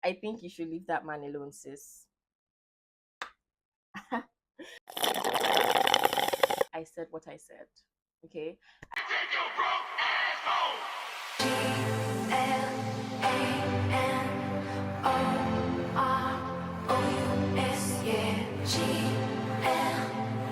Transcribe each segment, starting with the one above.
I think you should leave that man alone, sis. I said what I said. Okay.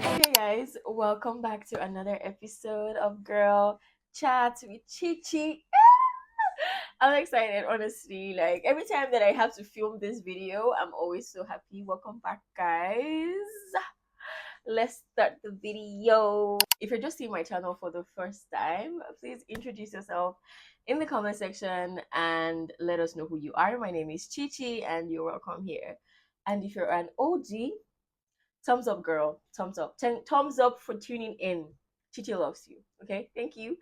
Hey guys, welcome back to another episode of Girl Chat with Chichi. I'm excited, honestly. Like every time that I have to film this video, I'm always so happy. Welcome back, guys. Let's start the video. If you're just seeing my channel for the first time, please introduce yourself in the comment section and let us know who you are. My name is Chichi and you're welcome here. And if you're an OG, thumbs up, girl. Thumbs up. 10 thumbs up for tuning in. Chichi loves you. Okay, thank you.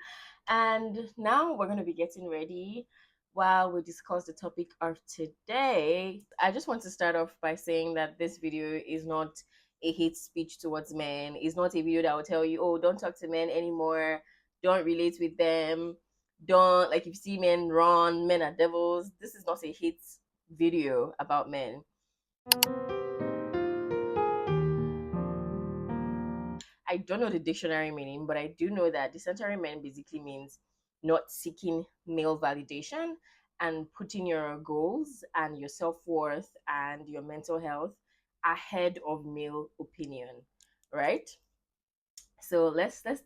And now we're going to be getting ready while we discuss the topic of today. I just want to start off by saying that this video is not a hate speech towards men. It's not a video that will tell you, oh, don't talk to men anymore, don't relate with them, don't, like, if you see men run, men are devils. This is not a hate video about men. I don't know the dictionary meaning, but I do know that decentering men basically means not seeking male validation and putting your goals and your self-worth and your mental health ahead of male opinion, right? So let's dive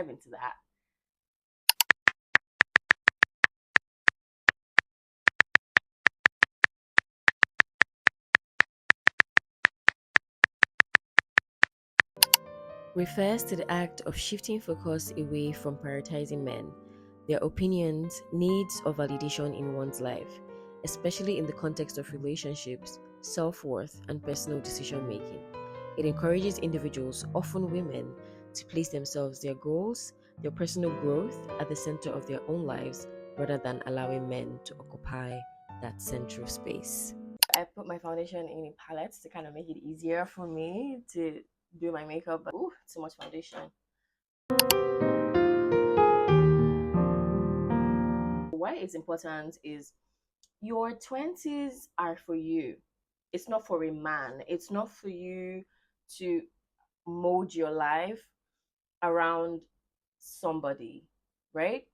into that. Refers to the act of shifting focus away from prioritizing men, their opinions, needs, or validation in one's life, especially in the context of relationships, self worth, and personal decision making. It encourages individuals, often women, to place themselves, their goals, their personal growth at the center of their own lives rather than allowing men to occupy that central space. I put my foundation in a palette to kind of make it easier for me to do my makeup, but ooh, too much foundation. Why it's important is your 20s are for you. It's not for a man. It's not for you to mold your life around somebody, right?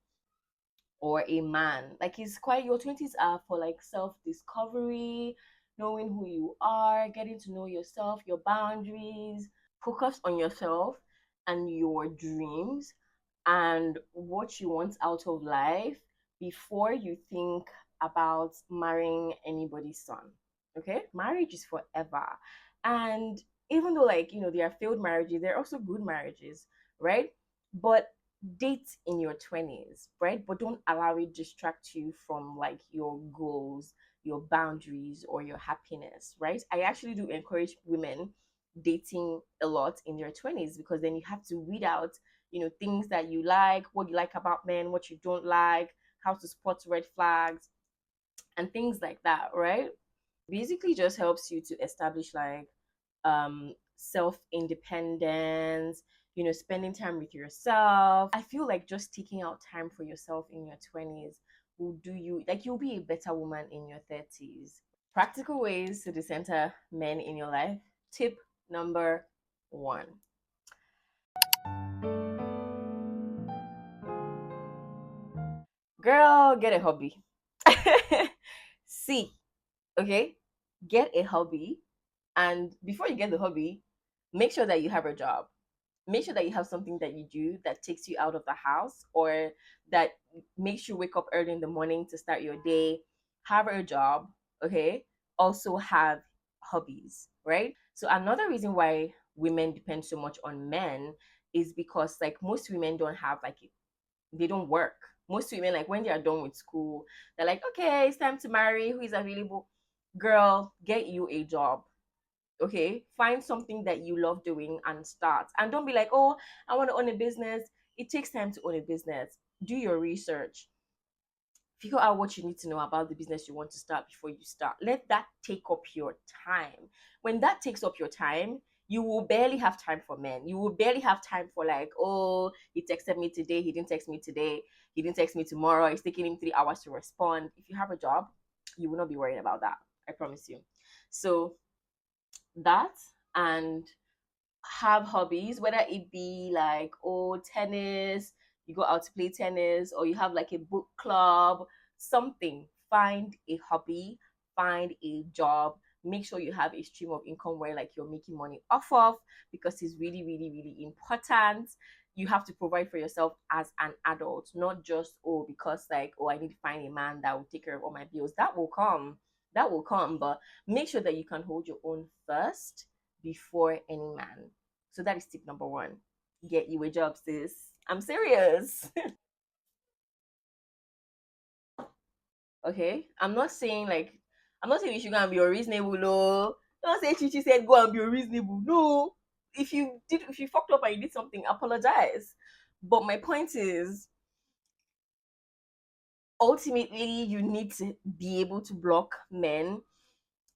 Or a man. Like, it's quite, your 20s are for like self-discovery, knowing who you are, getting to know yourself, your boundaries, focus on yourself and your dreams and what you want out of life before you think about marrying anybody's son. Okay, marriage is forever. And even though, like, there are failed marriages, there are also good marriages, right? But date in your 20s, right? But don't allow it distract you from like your goals, your boundaries, or your happiness, right? I actually do encourage women dating a lot in their 20s, because then you have to weed out, things that you like, what you like about men, what you don't like, how to spot red flags and things like that, right? Basically just helps you to establish like self independence, spending time with yourself. I feel like just taking out time for yourself in your 20s will do you, like, you'll be a better woman in your 30s. Practical ways to decenter men in your life. Tip number 1. Girl, get a hobby. See, okay? Get a hobby. And before you get the hobby, make sure that you have a job. Make sure that you have something that you do that takes you out of the house, or that makes you wake up early in the morning to start your day. Have a job, okay? Also have hobbies, right? So another reason why women depend so much on men is because, like, most women don't have like, they don't work. Most women, like, when they are done with school, they're like, okay, it's time to marry. Who is available? Girl, get you a job. Okay, find something that you love doing and start. And don't be like, oh, I want to own a business. It takes time to own a business. Do your research, figure out what you need to know about the business you want to start before you start. Let that take up your time. When that takes up your time, you will barely have time for men. You will barely have time for, like, oh, he texted me today, he didn't text me today, he didn't text me tomorrow, it's taking him 3 hours to respond. If you have a job, you will not be worrying about that. I promise you. So that, and have hobbies, whether it be like, oh, tennis, you go out to play tennis, or you have like a book club, something. Find a hobby, find a job, make sure you have a stream of income where like you're making money off of, because it's really, really, really important. You have to provide for yourself as an adult, not just, oh, because like, oh, I need to find a man that will take care of all my bills. That will come, but make sure that you can hold your own first before any man. So that is tip number one. Get you a job, sis. I'm serious. Okay. I'm not saying you should go and be unreasonable, no. Don't say Chichi said go and be unreasonable. No. If you fucked up and you did something, apologize. But my point is, ultimately you need to be able to block men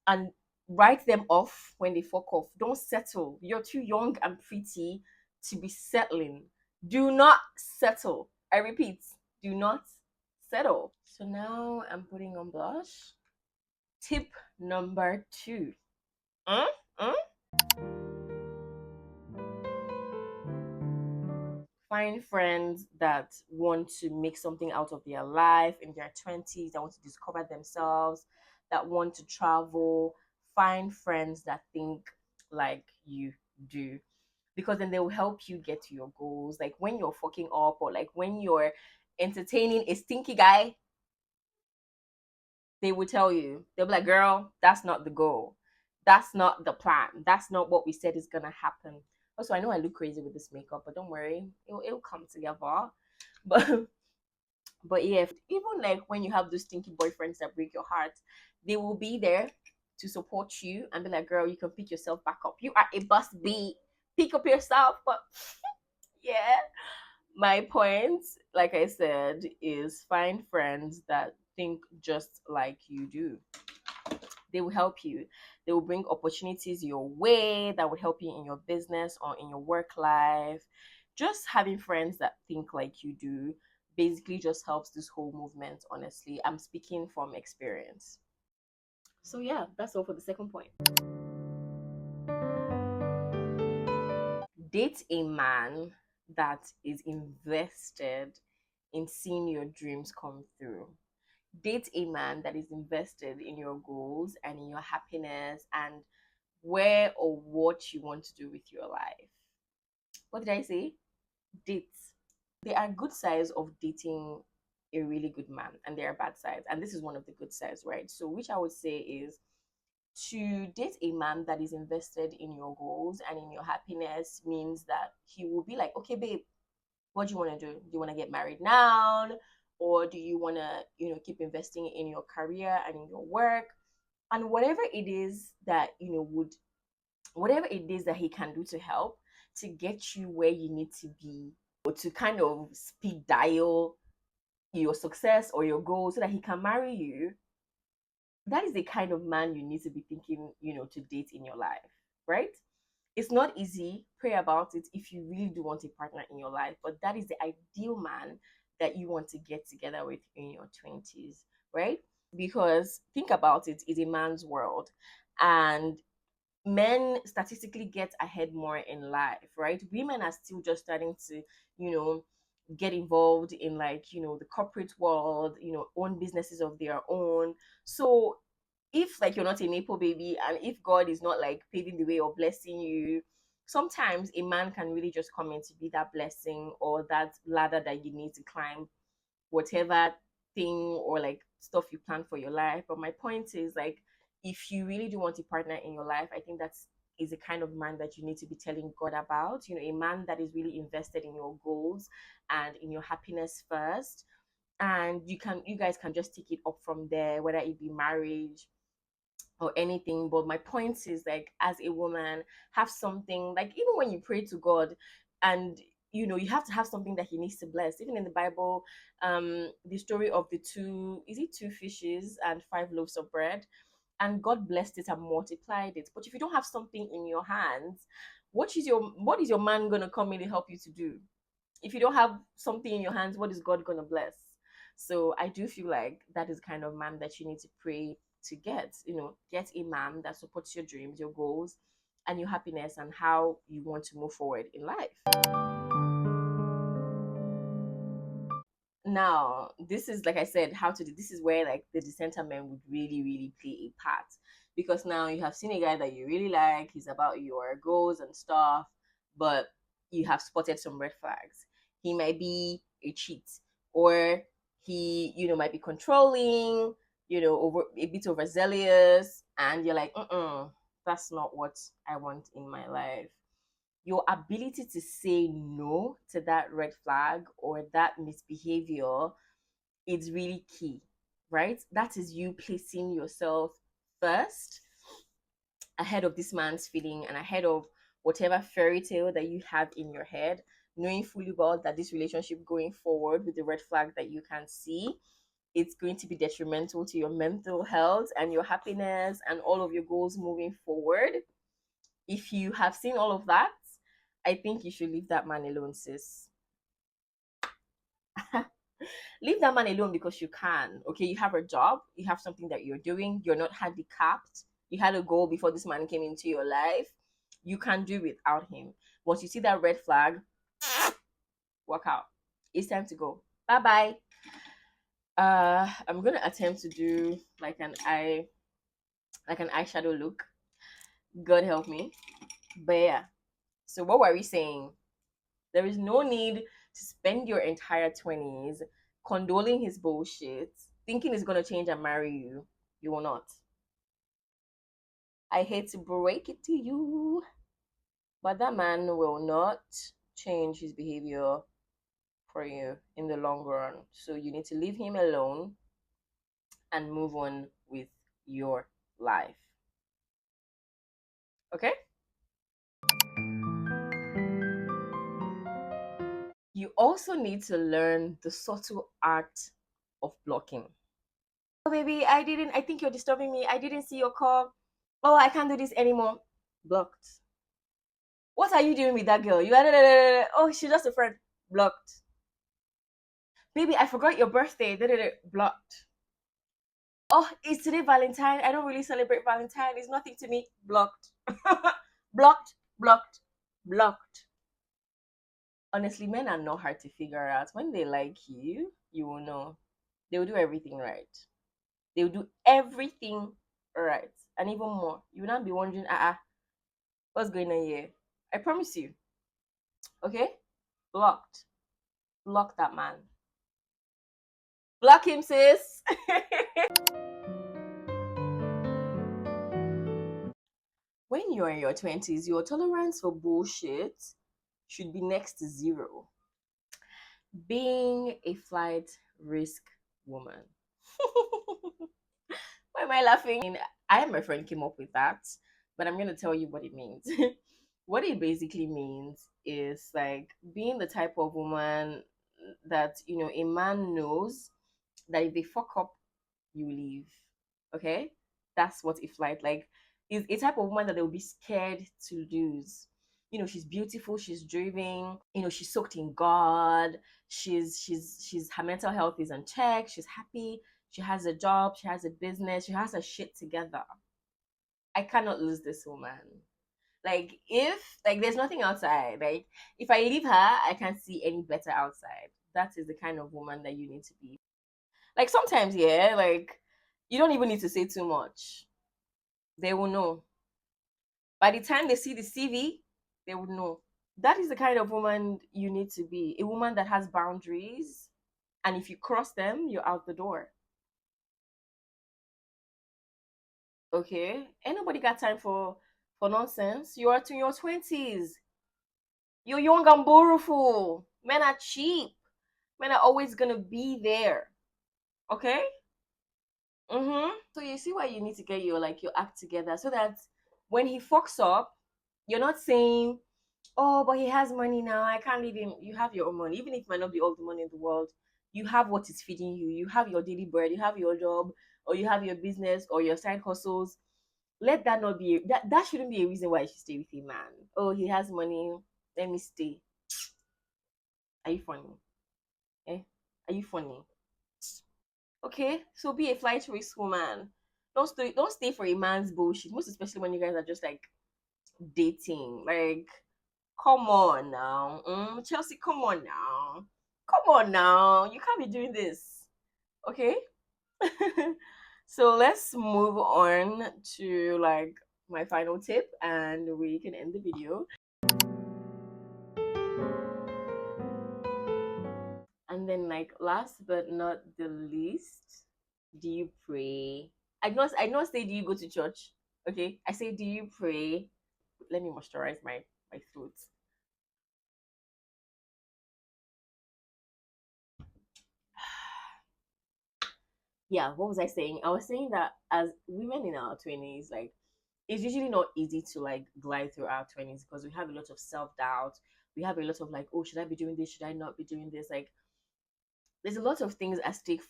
and write them off when they fuck off. Don't settle. You're too young and pretty to be settling. Do not settle. I repeat, do not settle. So now I'm putting on blush. Tip number two. Mm? Mm? Find friends that want to make something out of their life in their 20s, that want to discover themselves, that want to travel. Find friends that think like you do, because then they will help you get to your goals. Like when you're fucking up, or like when you're entertaining a stinky guy, they will tell you, they'll be like, girl, that's not the goal. That's not the plan. That's not what we said is gonna happen. Also, I know I look crazy with this makeup, but don't worry, it'll come together. But but yeah, even like when you have those stinky boyfriends that break your heart, they will be there to support you and be like, girl, you can pick yourself back up. You are a boss B. Pick up yourself. But yeah, my point, like I said, is find friends that think just like you do. They will help you. They will bring opportunities your way that would help you in your business or in your work life. Just having friends that think like you do basically just helps this whole movement, honestly. I'm speaking from experience. So yeah, that's all for the second point. Date a man that is invested in seeing your dreams come through. Date a man that is invested in your goals and in your happiness and where or what you want to do with your life. What did I say? Date. There are good sides of dating a really good man, and there are bad sides. And this is one of the good sides, right? So, which I would say is to date a man that is invested in your goals and in your happiness means that he will be like, okay, babe, what do you want to do? Do you want to get married now? Or do you want to, keep investing in your career and in your work? And whatever it is that, whatever it is that he can do to help to get you where you need to be, or to kind of speed dial your success or your goals so that he can marry you, that is the kind of man you need to be thinking, to date in your life, right? It's not easy. Pray about it if you really do want a partner in your life, but that is the ideal man that you want to get together with in your 20s, right? Because think about it, it's a man's world. And men statistically get ahead more in life, right? Women are still just starting to, you know, get involved in like, the corporate world, own businesses of their own. So if like you're not a Nepo baby, and if God is not like paving the way or blessing you, sometimes a man can really just come in to be that blessing or that ladder that you need to climb, whatever thing or like stuff you plan for your life. But my point is like, if you really do want a partner in your life, I think that's is a kind of man that you need to be telling God about. A man that is really invested in your goals and in your happiness first. And you guys can just take it up from there, whether it be marriage or anything. But my point is like, as a woman, have something like, even when you pray to God, and you have to have something that he needs to bless. Even in the Bible, the story of the two fishes and five loaves of bread, and God blessed it and multiplied it. But if you don't have something in your hands, what is your man gonna come in to help you to do? If you don't have something in your hands, what is God gonna bless? So I do feel like that is kind of man that you need to pray to get. Get a man that supports your dreams, your goals, and your happiness, and how you want to move forward in life. Now, this is, like I said, how to do this is where like the dissenter men would really, really play a part. Because now you have seen a guy that you really like, he's about your goals and stuff, but you have spotted some red flags. He might be a cheat, or he, might be controlling, over a bit overzealous, and you're like, that's not what I want in my life. Your ability to say no to that red flag or that misbehavior is really key, right? That is you placing yourself first, ahead of this man's feeling and ahead of whatever fairy tale that you have in your head, knowing fully well that this relationship going forward with the red flag that you can see, it's going to be detrimental to your mental health and your happiness and all of your goals moving forward. If you have seen all of that, I think you should leave that man alone, sis. Leave that man alone because you can. Okay, you have a job, you have something that you're doing, you're not handicapped. You had a goal before this man came into your life. You can do without him. Once you see that red flag, walk out. It's time to go. Bye bye. I'm gonna attempt to do like an eyeshadow look. God help me. But yeah. So what were we saying? There is no need to spend your entire 20s condoling his bullshit, thinking he's going to change and marry you. You will not. I hate to break it to you, but that man will not change his behavior for you in the long run. So you need to leave him alone and move on with your life. Okay? You also need to learn the subtle art of blocking. Oh, baby, I think you're disturbing me. I didn't see your call. Oh, I can't do this anymore. Blocked. What are you doing with that girl? You are, oh, she's just a friend. Blocked. Baby, I forgot your birthday. Blocked. Oh, it's today Valentine. I don't really celebrate Valentine. It's nothing to me. Blocked. Blocked, blocked, blocked. Honestly, men are not hard to figure out. When they like you, you will know. They will do everything right. They will do everything right. And even more. You will not be wondering, what's going on here? I promise you. Okay? Blocked. Block that man. Block him, sis. When you're in your 20s, your tolerance for bullshit should be next to zero. Being a flight risk woman. Why am I laughing? I and my friend came up with that, but I'm going to tell you what it means. What it basically means is like being the type of woman that, a man knows that if they fuck up, you leave. Okay? That's what if like is a type of woman that they'll be scared to lose. She's beautiful, she's driven, she's soaked in God, she's her mental health is on check, she's happy, she has a job, she has a business, she has her shit together. I cannot lose this woman. Like if like there's nothing outside, like if I leave her, I can't see any better outside. That is the kind of woman that you need to be. Like sometimes, yeah, like you don't even need to say too much. They will know. By the time they see the CV, they will know. That is the kind of woman you need to be. A woman that has boundaries. And if you cross them, you're out the door. Okay? Ain't nobody got time for nonsense. You are in your 20s. You're young and beautiful. Men are cheap. Men are always gonna be there. Okay? So you see why you need to get your act together so that when he fucks up, you're not saying, "Oh, but he has money now. I can't leave him." You have your own money, even if it might not be all the money in the world. You have what is feeding you. You have your daily bread. You have your job, or you have your business, or your side hustles. Let that not be that shouldn't be a reason why you should stay with a man. Oh, he has money. Let me stay. Are you funny? Eh? Are you funny? Okay, so be a flight risk woman. Don't stay for a man's bullshit. Most especially when you guys are just like dating. Like, come on now, Chelsea. Come on now, come on now. You can't be doing this. Okay. So let's move on to like my final tip, and we can end the video. And then, like, last but not the least, do you pray? I not say do you go to church. Okay, I say do you pray? Let me moisturize my throat. Yeah, what was I saying? I was saying that as women in our 20s, like, it's usually not easy to like glide through our 20s because we have a lot of self-doubt. We have a lot of like, oh, should I be doing this? Should I not be doing this? Like, there's a lot of things at stake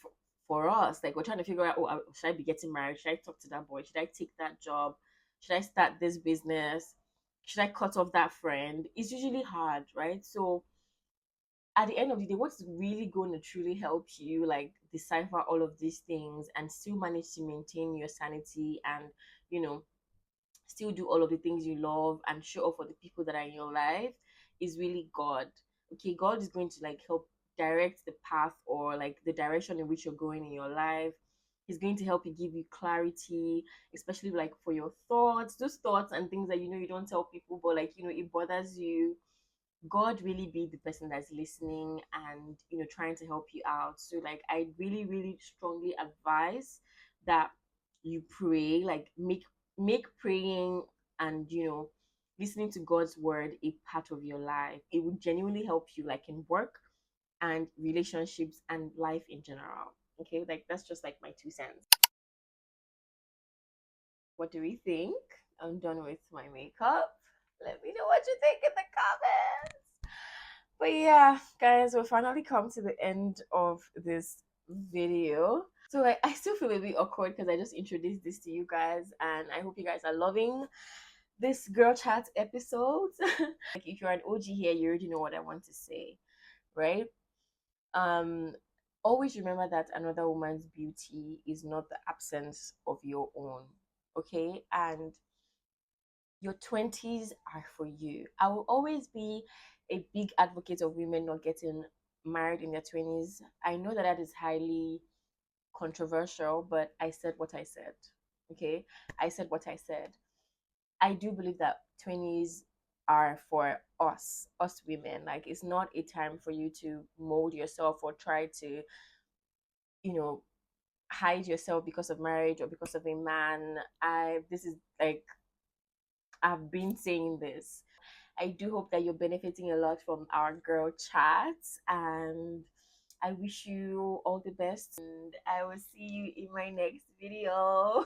for us. Like, we're trying to figure out, oh, should I be getting married? Should I talk to that boy? Should I take that job? Should I start this business? Should I cut off that friend? It's usually hard, right? So at the end of the day, what's really going to truly help you like decipher all of these things and still manage to maintain your sanity and, you know, still do all of the things you love and show up for the people that are in your life is really God. Okay, God is going to like help direct the path or like the direction in which you're going in your life. He's going to help you, give you clarity, especially like for your thoughts, those thoughts and things that you know you don't tell people, but like you know it bothers you. God really be the person that's listening and you know trying to help you out. So like I really, really strongly advise that you pray, like make praying and you know listening to God's word a part of your life. It would genuinely help you like in work and relationships and life in general. Okay, like that's just like my 2 cents. What do we think? I'm done with my makeup. Let me know what you think in the comments. But yeah, guys, we've finally come to the end of this video. So like, I still feel a bit awkward because I just introduced this to you guys, and I hope you guys are loving this girl chat episode. Like, if you're an OG here, you already know what I want to say, right? Um, always remember that another woman's beauty is not the absence of your own. Okay, and your 20s are for you. I will always be a big advocate of women not getting married in their 20s. I know that that is highly controversial, but I said what I said. Okay? I said what I said. I do believe that 20s are for us women. Like, it's not a time for you to mold yourself or try to, you know, hide yourself because of marriage or because of a man. This is like, I've been saying this. I do hope that you're benefiting a lot from our girl chats, and I wish you all the best, and I will see you in my next video.